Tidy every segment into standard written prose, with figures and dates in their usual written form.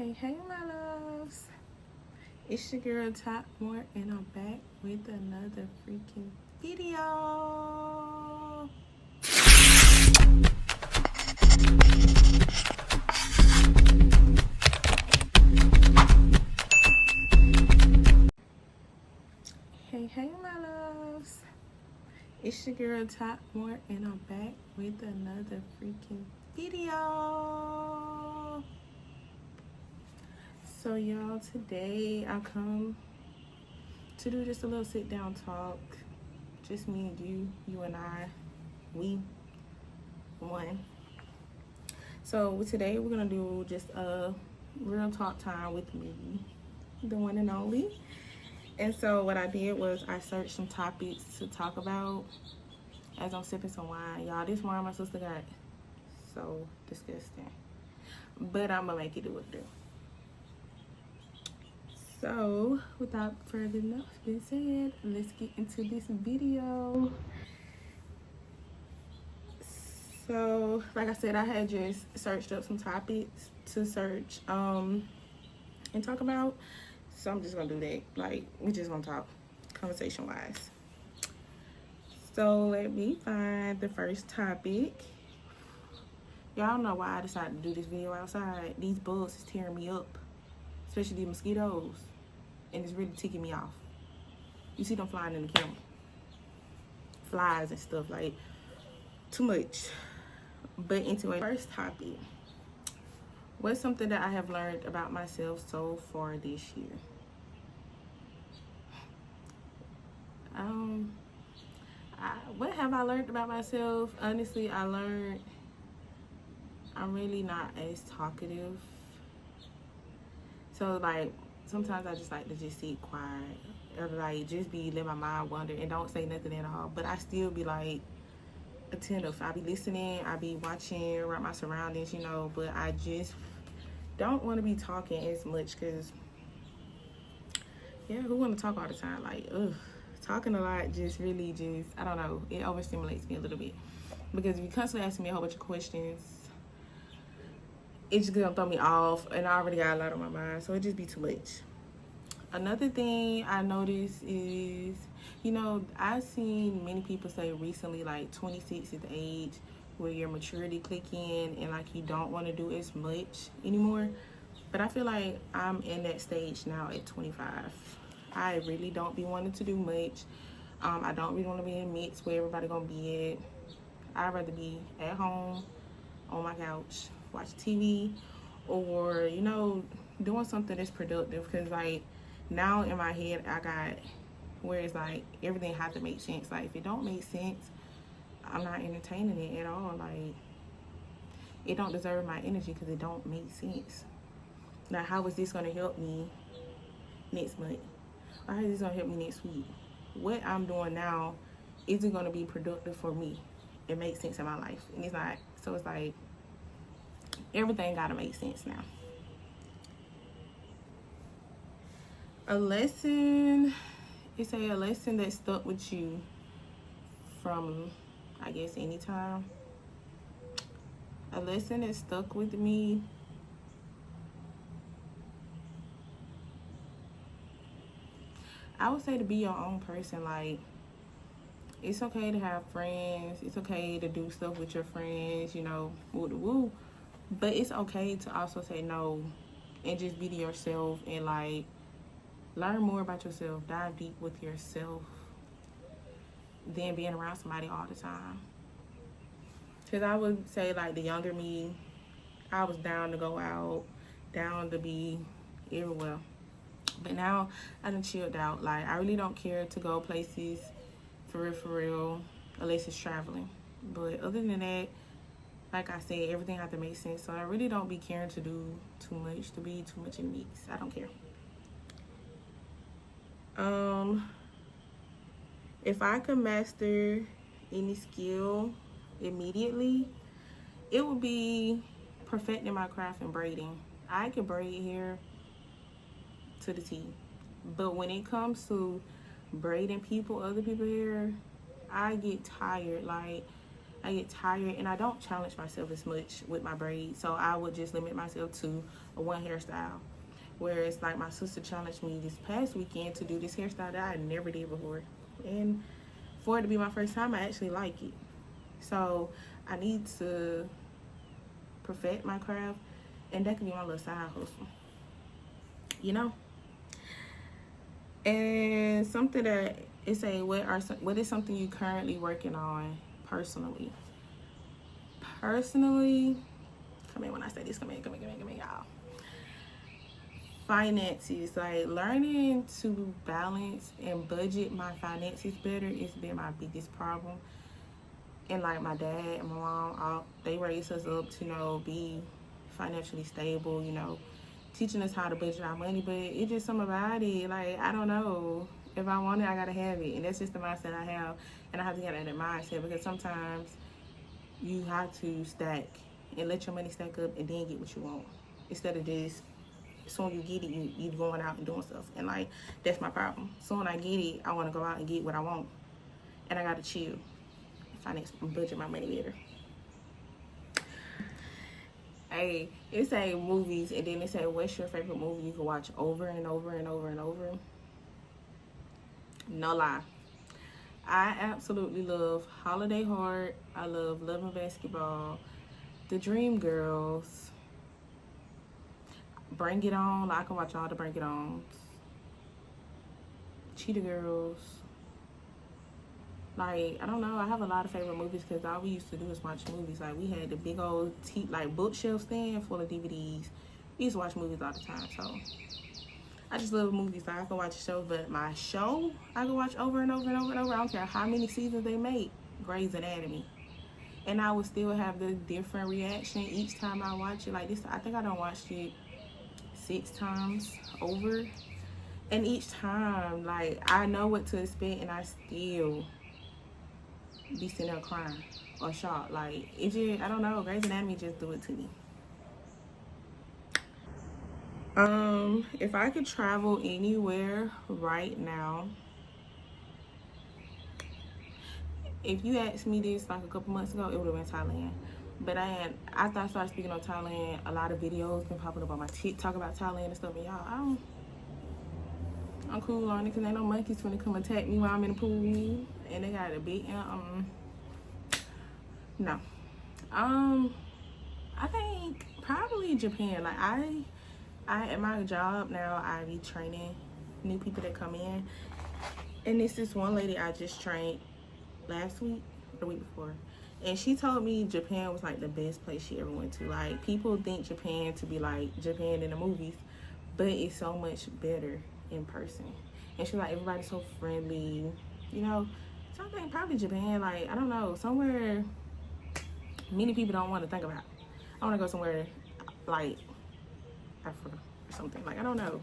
Hey, my loves. It's your girl TatMoee, and I'm back with another freaking video. Hey, my loves. It's your girl TatMoee, and I'm back with another freaking video. So y'all, today I come to do just a little sit down talk. Just me and you and I, we one. So today we're gonna do just a real talk time with me, the one and only. And so what I did was I searched some topics to talk about as I'm sipping some wine. Y'all, this wine my sister got so disgusting, but I'm gonna make it do what it do. So without further enough being said, let's get into this video. So like I said, I had just searched up some topics to search and talk about. So I'm just gonna do that. Like, we just gonna talk conversation wise. So let me find the first topic. Y'all know why I decided to do this video outside. These bugs is tearing me up, especially these mosquitoes, and it's really ticking me off. You see them flying in the camera, flies and stuff, like too much. But anyway, first topic. What's something that I have learned about myself so far this year? What have I learned about myself? Honestly, I learned I'm really not as talkative. So like sometimes I just like to just sit quiet or like just be let my mind wander and don't say nothing at all. But I still be like attentive. I be listening, I be watching around my surroundings, you know, but I just don't want to be talking as much because who want to talk all the time? Like, talking a lot just really I don't know, it overstimulates me a little bit, because if you constantly ask me a whole bunch of questions, it's just gonna throw me off, and I already got a lot on my mind, so it just be too much. Another thing I noticed is, you know, I've seen many people say recently like 26 is the age where your maturity click in and like you don't want to do as much anymore. But I feel like I'm in that stage now at 25. I really don't be wanting to do much. I don't really want to be in a mix where everybody gonna be at. I'd rather be at home on my couch, watch TV, or, you know, doing something that's productive. Because like now in my head I got where it's like everything has to make sense. Like if it don't make sense, I'm not entertaining it at all. Like it don't deserve my energy because it don't make sense. Now how is this gonna help me next month? Or how is this gonna help me next week? What I'm doing now isn't gonna be productive for me. It makes sense in my life, and it's not. So it's like everything gotta make sense now. A lesson, it's a lesson that stuck with you from, I guess, any time. A lesson that stuck with me, I would say to be your own person. Like, it's okay to have friends. It's okay to do stuff with your friends, you know, woo. But it's okay to also say no and just be to yourself and like learn more about yourself, dive deep with yourself than being around somebody all the time. Because I would say like the younger me, I was down to go out, down to be everywhere. But now I done chilled out. Like I really don't care to go places for real, unless it's traveling. But other than that, like I said, everything has to make sense. So I really don't be caring to do too much, to be too much in the mix. I don't care. If I could master any skill immediately, it would be perfecting my craft in braiding. I can braid hair to the T, but when it comes to braiding other people hair, I get tired. Like I get tired, and I don't challenge myself as much with my braids. So I would just limit myself to a one hairstyle. Whereas like my sister challenged me this past weekend to do this hairstyle that I never did before. And for it to be my first time, I actually like it. So I need to perfect my craft, and that can be my little side hustle, you know. And something that it's a what is something you currently working on personally? Personally, come in when I say this. Come in, y'all. Finances, like learning to balance and budget my finances better has been my biggest problem. And like my dad and my mom, they raised us up to, you know, be financially stable, you know, teaching us how to budget our money. But it's just something about it, like, I don't know, if I want it, I gotta have it. And that's just the mindset I have, and I have to get out of that mindset, because sometimes you have to stack and let your money stack up and then get what you want, instead of just soon you get it, you going out and doing stuff. And like, that's my problem. Soon I get it, I want to go out and get what I want, and I gotta chill, finance, budget my money better. Hey, it say movies, and then it say what's your favorite movie you can watch over and over and over and over. No lie, I absolutely love Holiday Heart. I love Love and Basketball, The Dream Girls, Bring It On. I can watch all the Bring It Ons, Cheetah Girls. Like, I don't know, I have a lot of favorite movies, because all we used to do is watch movies. Like, we had the big old like bookshelf stand full of DVDs. We used to watch movies all the time. So I just love movies. Like, I can watch a show, but my show I can watch over and over and over and over. I don't care how many seasons they make. Grey's Anatomy. And I would still have the different reaction each time I watch it. Like this, I think I done watched it 6 times over. And each time, like, I know what to expect, and I still be sitting there crying or shocked. Like, it just, I don't know, Grey's Anatomy just do it to me. If I could travel anywhere right now, if you asked me this like a couple months ago, it would have been Thailand. But after I started speaking on Thailand, a lot of videos been popping up on my TikTok about Thailand and stuff. And y'all, I'm cool on it, because ain't no monkeys finna come attack me while I'm in the pool, and they got a big no. I think probably Japan. Like, I at my job now, I be training new people that come in, and this is one lady I just trained last week or the week before, and she told me Japan was like the best place she ever went to. Like, people think Japan to be like Japan in the movies, but it's so much better in person. And she was like, everybody's so friendly, you know. So I think probably Japan, like, I don't know, somewhere many people don't want to think about. I want to go somewhere like Africa or something. Like, I don't know,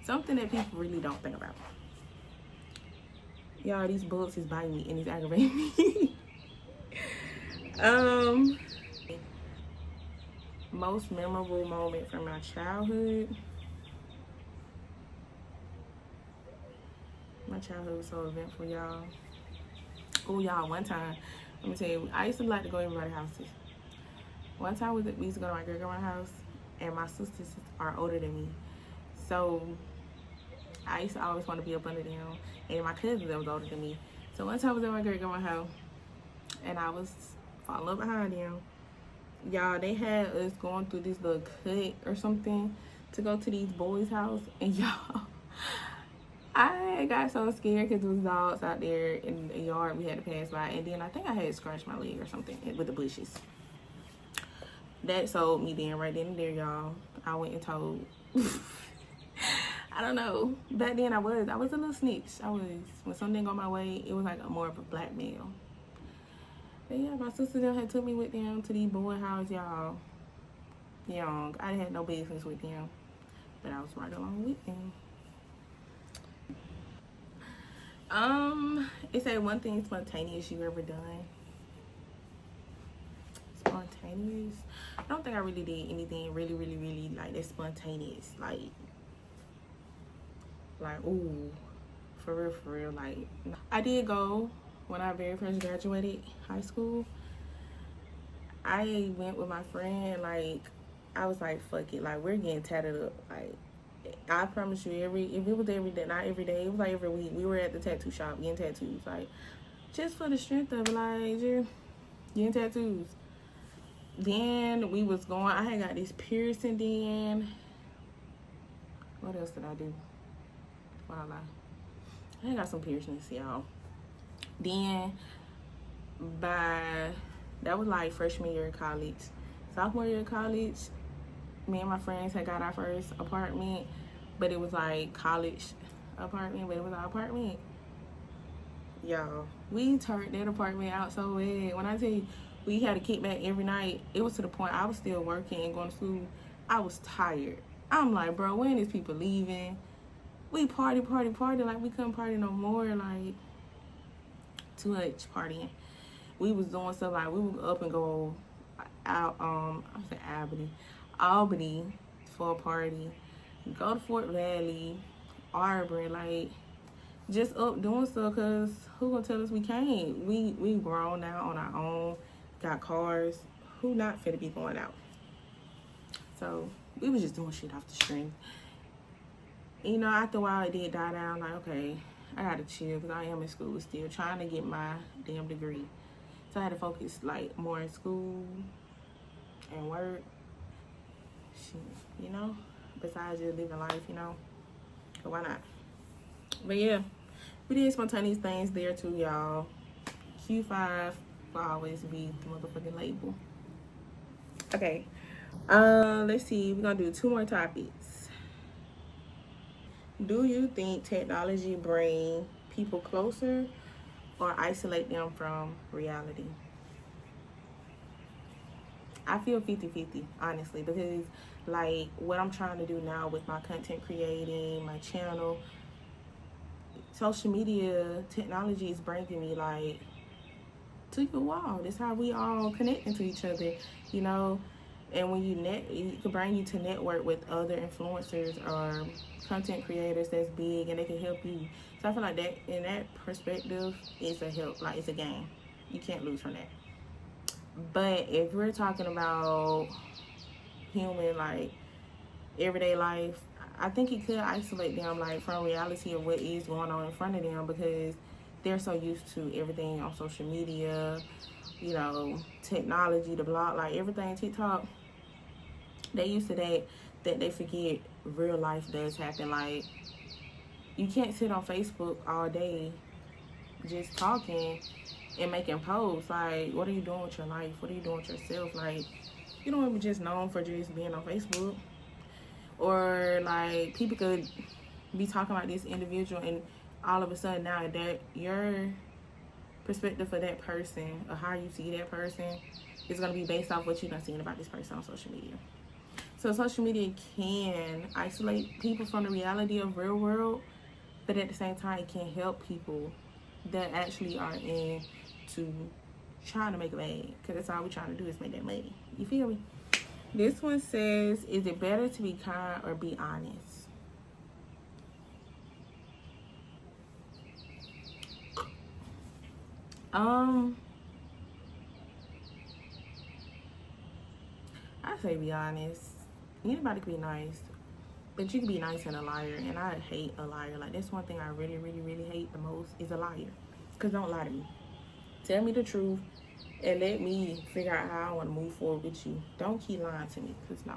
something that people really don't think about. Y'all, these bullets is biting me and it's aggravating me. Most memorable moment from my childhood. My childhood was so eventful, y'all. Oh, y'all, one time, let me tell you, I used to like to go to everybody's houses. One time we used to go to my great-grandma's house, and my sisters are older than me. So I used to always want to be up under them, and my cousins that was older than me. So one time I was at my great-grandma's house, and I was falling up behind them. Y'all, they had us going through this little cut or something to go to these boys' house, and y'all, I got so scared because there was dogs out there in the yard we had to pass by, and then I think I had scratched my leg or something with the bushes. That sold me then, right then and there, y'all. I went and told. I don't know. Back then I was a little snitch. When something didn't go my way, it was like more of a blackmail. But yeah, my sister them had took me with them to these boy house, y'all. Young. I had no business with them, but I was right along with them. It said one thing spontaneous you ever done. Spontaneous? I don't think I really did anything really like that spontaneous. Like, ooh, for real. Like, I did go when I very first graduated high school. I went with my friend, like, I was like, fuck it, like, we're getting tatted up. Like, I promise you, if it was every day, not every day, it was like every week, we were at the tattoo shop getting tattoos, like, just for the strength of it, like, just getting tattoos. Then we was going, I had got this piercing then. What else did I do? Wow, I had got some piercings, y'all. Then, that was like freshman year of college. Sophomore year of college, me and my friends had got our first apartment, but it was like college apartment, but it was our apartment. Y'all, we turned that apartment out so bad. When I tell you, we had a kickback every night. It was to the point I was still working and going to school. I was tired. I'm like, bro, when is people leaving? We party, like we couldn't party no more, like too much partying. We was doing stuff like we would up and go out, I'm saying Albany for a party, go to Fort Valley, Auburn, like just up doing stuff, cause who gonna tell us we can't? We grown now on our own, got cars. Who not fit to be going out? So we was just doing shit off the string. You know, after a while it did die down. Like, okay, I gotta chill because I am in school still, trying to get my damn degree. So I had to focus like more in school and work. Shit, you know, besides just living life, you know. So why not? But yeah, we did spontaneous things there too, y'all. Q5 will always be the motherfucking label. Okay. Let's see. We're gonna do 2 more topics. Do you think technology bring people closer or isolate them from reality? I feel 50-50, honestly, because like what I'm trying to do now with my content creating, my channel, social media technology is bringing me like to your wall. That's how we all connecting to each other, you know. And when it can bring you to network with other influencers or content creators that's big, and they can help you. So I feel like that in that perspective, it's a help, like it's a game. You can't lose from that. But if we're talking about human, like everyday life, I think it could isolate them like from reality of what is going on in front of them, because they're so used to everything on social media, you know, technology, the blog, like everything, TikTok. They used to that they forget real life does happen. Like, you can't sit on Facebook all day just talking and making posts. Like, what are you doing with your life? What are you doing with yourself? Like, you don't want to be just known for just being on Facebook. Or like people could be talking about this individual, and all of a sudden now that your perspective for that person or how you see that person is going to be based off what you're not seeing about this person on social media. So social media can isolate people from the reality of real world, but at the same time it can help people that actually are into trying to make a bag, because that's all we're trying to do is make that money. You feel me? This one says, is it better to be kind or be honest? I say be honest. Anybody can be nice, but you can be nice and a liar, and I hate a liar. Like, that's one thing I really, really, really hate the most is a liar. Because don't lie to me. Tell me the truth and let me figure out how I want to move forward with you. Don't keep lying to me, because no.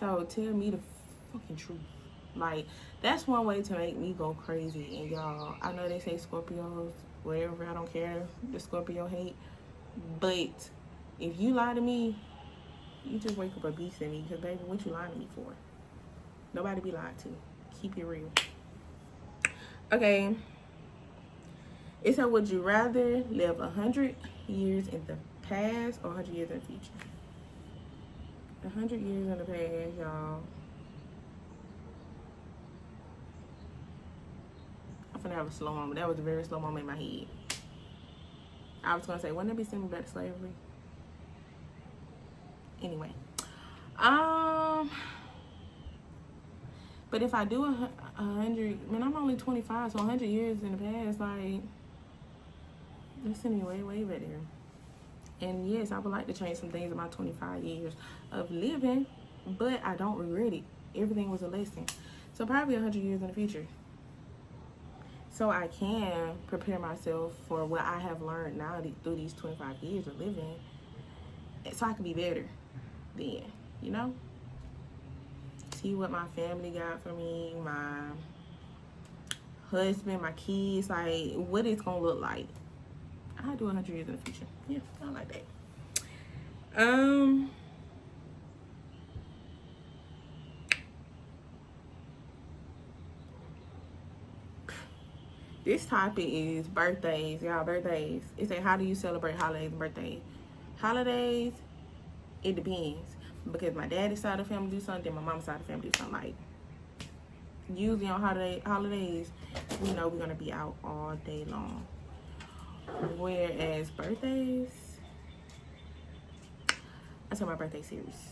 So tell me the fucking truth. Like, that's one way to make me go crazy. And y'all, I know they say Scorpios, whatever, I don't care, the Scorpio hate. But if you lie to me, you just wake up a beast in me, because baby, what you lying to me for? Nobody be lied to. Keep it real. Okay. It said, would you rather live 100 years in the past or 100 years in the future? 100 years in the past, y'all. I'm finna have a slow moment. That was a very slow moment in my head. I was gonna say, wouldn't it be sending me back to slavery? Anyway. But if I do 100, man, I'm only 25, so 100 years in the past, like, that's sending me way, way back there. And yes, I would like to change some things in my 25 years of living, but I don't regret it. Everything was a lesson. So probably 100 years in the future. So I can prepare myself for what I have learned now through these 25 years of living, so I can be better then, you know? See what my family got for me, my husband, my kids, like what it's gonna look like. I'll do 100 years in the future. Yeah, I like that. This topic is birthdays, y'all. Birthdays. It say, how do you celebrate holidays and birthdays? Holidays, it depends, because my daddy's side of the family do something, my mom's side of the family do something. Like usually on holidays, we know we're gonna be out all day long. Whereas birthdays, I take my birthday serious.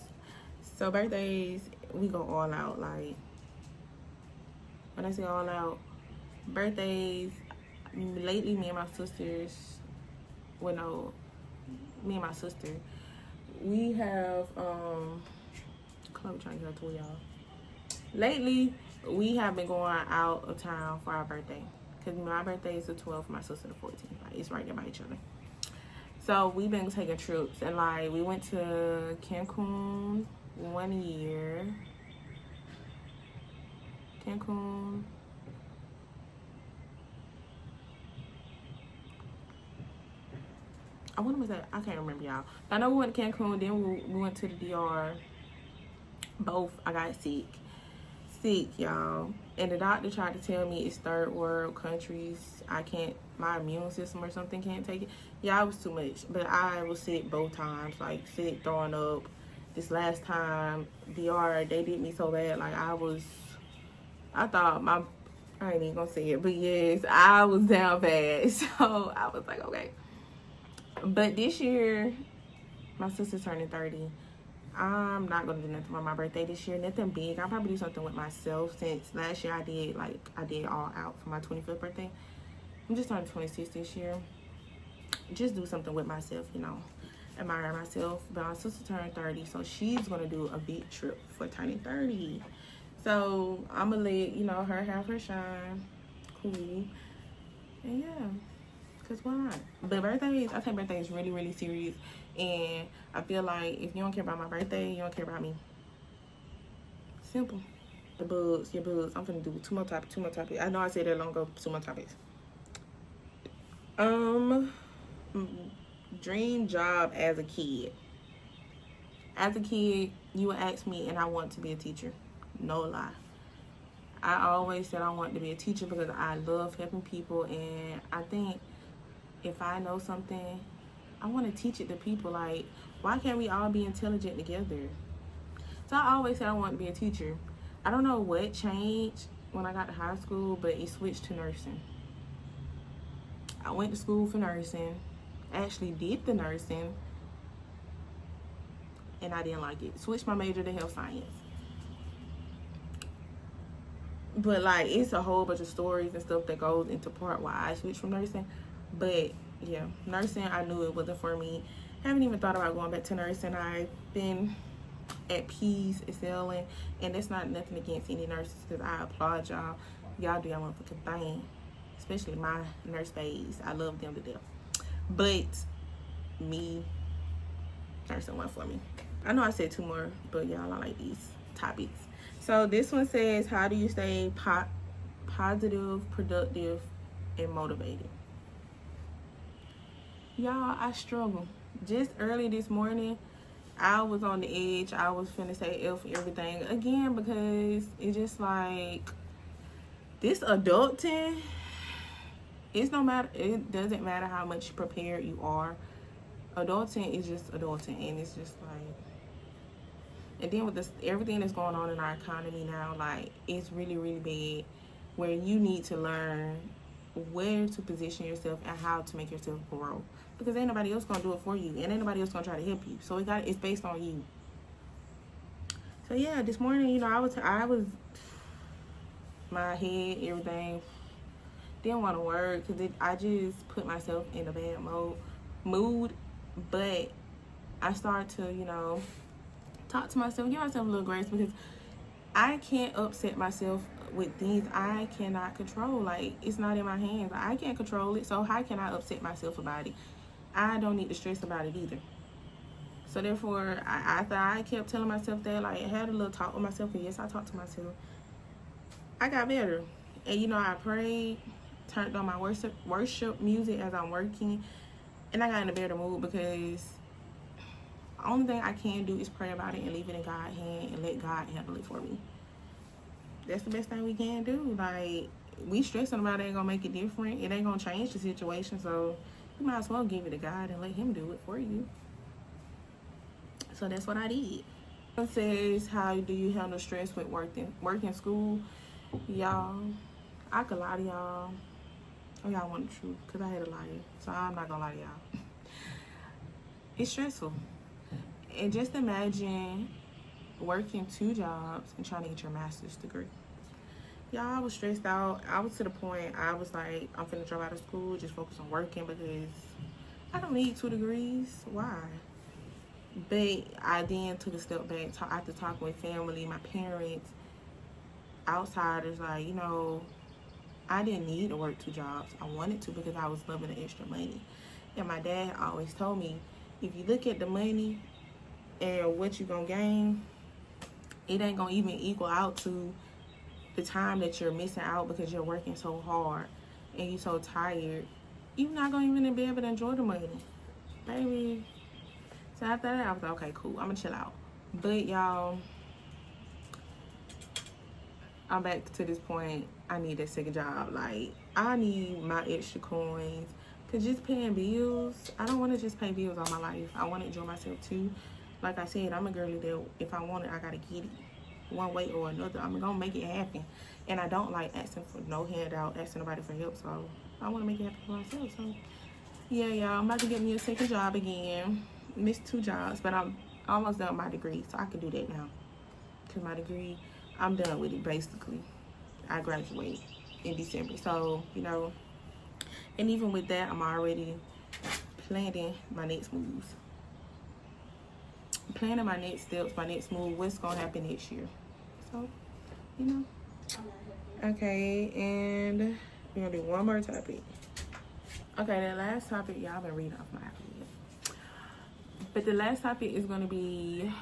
So birthdays, we go all out. Like when I say all out, birthdays, lately me and my sisters, well no, me and my sister, we have Chloe trying to get to y'all. Lately, we have been going out of town for our birthday. Because my birthday is the 12th, my sister the 14th. Like, it's right there by each other. So we've been taking trips, and like we went to Cancun 1 year. Cancun. I wonder was that, I can't remember, y'all. I know we went to Cancun, then we went to the DR. Both, I got sick, y'all. And the doctor tried to tell me it's third world countries. I can't, my immune system or something can't take it. Yeah, it was too much. But I was sick both times, like sick, throwing up. This last time, DR, they did me so bad. Like I thought I ain't even gonna say it, but yes, I was down bad. So I was like, okay. But this year, my sister's turning 30. I'm not gonna do nothing for my birthday this year. Nothing big. I'll probably do something with myself, since last year I did all out for my 25th birthday. I'm just turning 26 this year. Just do something with myself, you know. Admire myself. But my sister turned 30, so she's gonna do a big trip for turning 30. So I'm gonna let, you know, her have her shine. Cool. And yeah. Cause why not? But birthdays, I take birthdays really, really serious. And I feel like if you don't care about my birthday, you don't care about me. Simple. The bugs, your bugs. I'm finna do two more topics. I know I said that long ago, 2 more topics. Dream job as a kid. As a kid, you would ask me, and I want to be a teacher. No lie. I always said I wanted to be a teacher because I love helping people, and I think if I know something, I want to teach it to people. Like, why can't we all be intelligent together? So I always said I wanted to be a teacher. I don't know what changed when I got to high school, but it switched to nursing. I went to school for nursing, actually did the nursing, and I didn't like it. Switched my major to health science. But like, it's a whole bunch of stories and stuff that goes into part why I switched from nursing. But yeah, nursing, I knew it wasn't for me. Haven't even thought about going back to nursing. I've been at peace, excelling, and that's not nothing against any nurses, because I applaud y'all. Y'all do y'all motherfucking thing, especially my nurse babes. I love them to death. But me, nursing wasn't for me. I know I said 2 more, but y'all, I like these topics. So this one says, how do you stay positive, productive, and motivated? Y'all, I struggle. Just early this morning, I was on the edge. I was finna say F everything again, because it's just like, this adulting, it doesn't matter how much prepared you are. Adulting is just adulting, and it's just like, and then with this, everything that's going on in our economy now, like, it's really, really bad, where you need to learn where to position yourself and how to make yourself grow, because ain't nobody else gonna do it for you, and ain't nobody else gonna try to help you. So it's based on you. So yeah, this morning, you know, I was my head, everything, didn't want to work, because I just put myself in a bad mood. But I start to, you know, talk to myself, give myself a little grace, because I can't upset myself with things I cannot control. Like, it's not in my hands. I can't control it, so how can I upset myself about it? I don't need to stress about it either. So therefore, after I kept telling myself that, like, I had a little talk with myself, and yes, I talked to myself, I got better. And, you know, I prayed, turned on my worship music as I'm working, and I got in a better mood, because the only thing I can do is pray about it and leave it in God's hand and let God handle it for me. That's the best thing we can do. Like, we stressing about it ain't gonna make it different. It ain't gonna change the situation. So you might as well give it to God and let Him do it for you. So that's what I did. It says, how do you handle stress with working school? Y'all, I could lie to y'all. Oh, y'all want the truth, because I hate a liar. So I'm not gonna lie to y'all. It's stressful. And just imagine working 2 jobs and trying to get your master's degree. Y'all, I was stressed out. I was to the point, I was like, I'm finna drop out of school, just focus on working, because I don't need 2 degrees. Why? But I then took a step back after talking with family, my parents, outsiders. Like, you know, I didn't need to work 2 jobs. I wanted to, because I was loving the extra money. And my dad always told me, if you look at the money and what you gonna gain, it ain't gonna even equal out to the time that you're missing out because you're working so hard and you're so tired. You're not gonna even be able to enjoy the money, baby. So after that, I was like, okay, cool, I'm gonna chill out. But y'all, I'm back to this point. I need a second job. Like, I need my extra coins, because just paying bills, I don't want to just pay bills all my life. I want to enjoy myself too. Like I said, I'm a girly that if I want it, I gotta get it one way or another. I'm gonna make it happen. And I don't like asking for no handout, asking nobody for help. So I want to make it happen for myself. So yeah, y'all, I'm about to get me a second job again. Missed 2 jobs, but I'm almost done with my degree, so I can do that now. Because my degree, I'm done with it basically. I graduate in December. So, you know, and even with that, I'm already planning my next moves. Planning my next steps, my next move, what's gonna happen next year. So, you know. Okay, and we're gonna do one more topic. Okay, the last topic, y'all been reading off my alphabet. But the last topic is gonna be,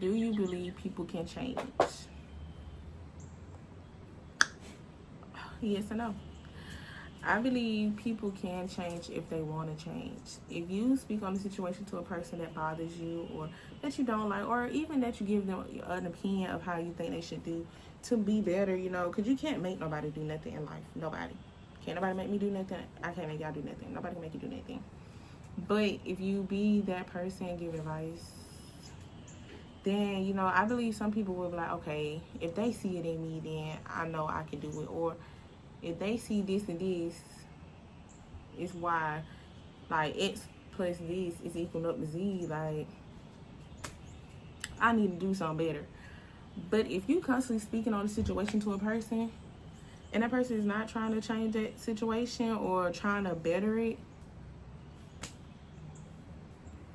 do you believe people can change? Yes or no? I believe people can change if they want to change. If you speak on the situation to a person that bothers you, or that you don't like, or even that you give them an opinion of how you think they should do to be better, you know, because you can't make nobody do nothing in life. Nobody. Can't nobody make me do nothing. I can't make y'all do nothing. Nobody can make you do nothing. But if you be that person, give advice, then, you know, I believe some people will be like, okay, if they see it in me, then I know I can do it. Or if they see this and this, it's why, like, X plus this is equal up to Z. Like, I need to do something better. But if you constantly speaking on the situation to a person, and that person is not trying to change that situation or trying to better it,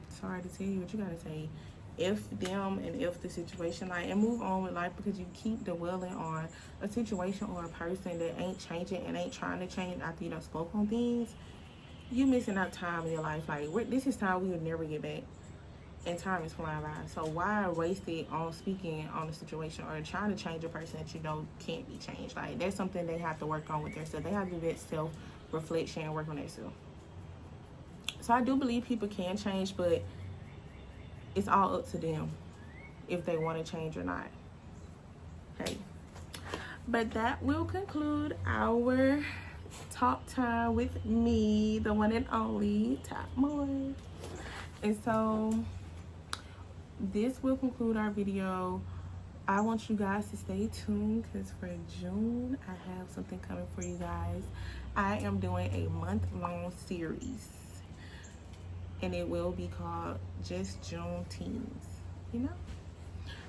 sorry to tell you what you gotta say. If them and if the situation, like, and move on with life, because you keep dwelling on a situation or a person that ain't changing and ain't trying to change after you done spoke on things, you missing out time in your life. Like, this is time we would never get back, and time is flying by. So why waste it on speaking on the situation or trying to change a person that you know can't be changed? Like, that's something they have to work on with themselves. They have to do that self-reflection and work on themselves. So I do believe people can change, but it's all up to them if they want to change or not. Hey, but that will conclude our talk time with me, the one and only TatMoee. And so this will conclude our video. I want you guys to stay tuned, because for June I have something coming for you guys. I am doing a month-long series, and it will be called Just Juneteenth, you know?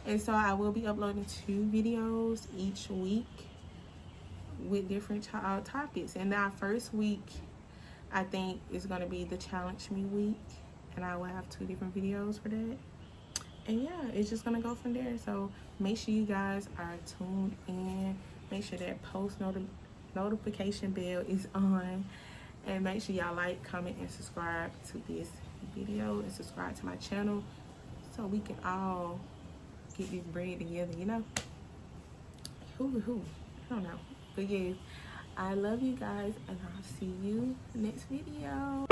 And so I will be uploading 2 videos each week with different topics. And our first week, I think, is going to be the Challenge Me week. and I will have 2 different videos for that. And yeah, it's just gonna go from there. So make sure you guys are tuned in. Make sure that post notification bell is on, and make sure y'all like, comment, and subscribe to this video, and subscribe to my channel so we can all get this bread together, you know. Who I don't know, but yes, I love you guys, and I'll see you next video.